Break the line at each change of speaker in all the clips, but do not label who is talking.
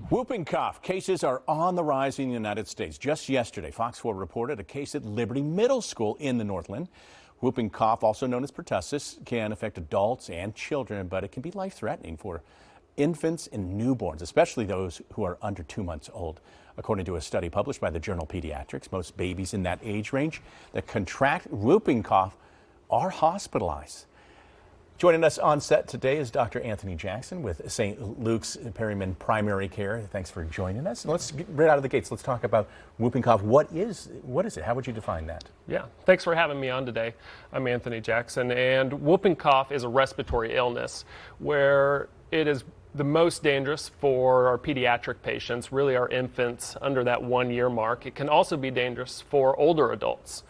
Whooping cough cases are on the rise in the United States. Just yesterday, Fox 4 reported a case at Liberty Middle School in the Northland. Whooping cough, also known as pertussis, can affect adults and children, but it can be life-threatening for infants and newborns, especially those who are under 2 months old. According to a study published by the journal Pediatrics, most babies in that age range that contract whooping cough are hospitalized. Joining us on set today is Dr. Anthony Jackson with St. Luke's Perryman Primary Care. Thanks for joining us. Let's get right out of the gates. Let's talk about whooping cough. What is it? How would you define that?
Yeah, thanks for having me on today. I'm Anthony Jackson, and whooping cough is a respiratory illness where it is the most dangerous for our pediatric patients, really our infants under that 1 year mark. It can also be dangerous for older adults.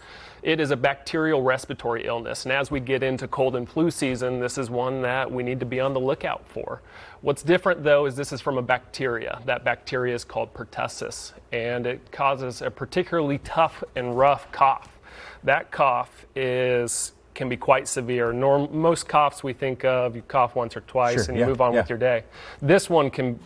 It is a bacterial respiratory illness, and as we get into cold and flu season, this is one that we need to be on the lookout for. What's different, though, is this is from a bacteria. That bacteria is called pertussis, and it causes a particularly tough and rough cough. That cough can be quite severe. Most coughs we think of, you cough once or twice and you move on with your day. This one can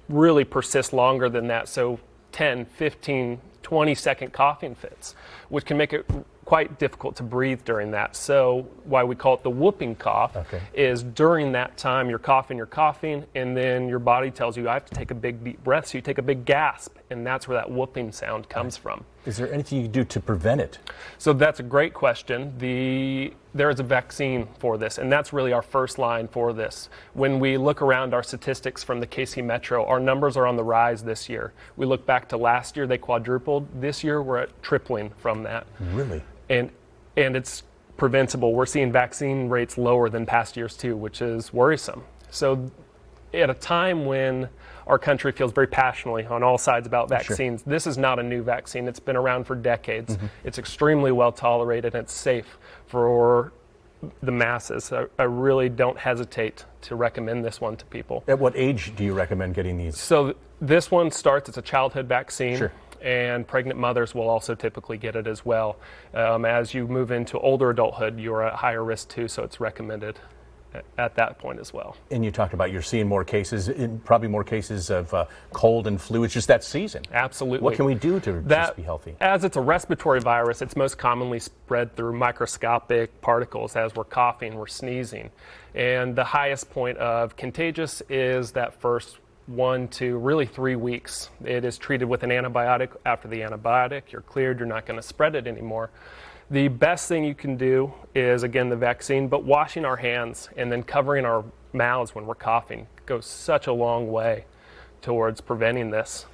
really persist longer than that, so 10, 15, 20-second coughing fits, which can make it quite difficult to breathe during that. So why we call it the whooping cough is during that time you're coughing, and then your body tells you I have to take a big deep breath, so you take a big gasp, and that's where that whooping sound comes from.
Is there anything you can do to prevent it?
So that's a great question. There is a vaccine for this, and that's really our first line for this. When we look around our statistics from the KC Metro, our numbers are on the rise this year. We look back to last year, they quadrupled. This year, we're at tripling from that.
Really?
And it's preventable. We're seeing vaccine rates lower than past years too, which is worrisome. So at a time when our country feels very passionately on all sides about vaccines, this is not a new vaccine. It's been around for decades. It's extremely well tolerated and it's safe for the masses. I really don't hesitate to recommend this one to people.
At what age do you recommend getting these?
So this one starts as a childhood vaccine. And pregnant mothers will also typically get it as well. As you move into older adulthood, you're at higher risk too, so it's recommended at that point as well.
And you talked about you're seeing more cases, probably more cases of cold and flu. It's just that season.
Absolutely.
What can we do to just be healthy?
As it's a respiratory virus, it's most commonly spread through microscopic particles as we're coughing, we're sneezing. And the highest point of contagious is that first 1 to really 3 weeks. It is treated with an antibiotic. After the antibiotic, you're cleared, you're not going to spread it anymore. The best thing you can do is, again, the vaccine, but washing our hands and then covering our mouths when we're coughing goes such a long way towards preventing this.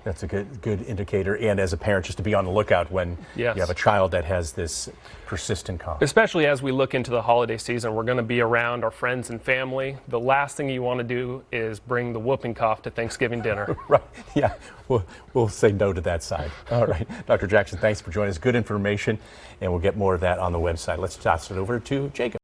That's a good indicator, and as a parent, just to be on the lookout when you have a child that has this persistent cough. Especially as we look into the holiday season, we're going to be around our friends and family. The last thing you want to do is bring the whooping cough to Thanksgiving dinner. Right, yeah, we'll say no to that side. All right, Dr. Jackson, thanks for joining us. Good information, and we'll get more of that on the website. Let's toss it over to Jacob.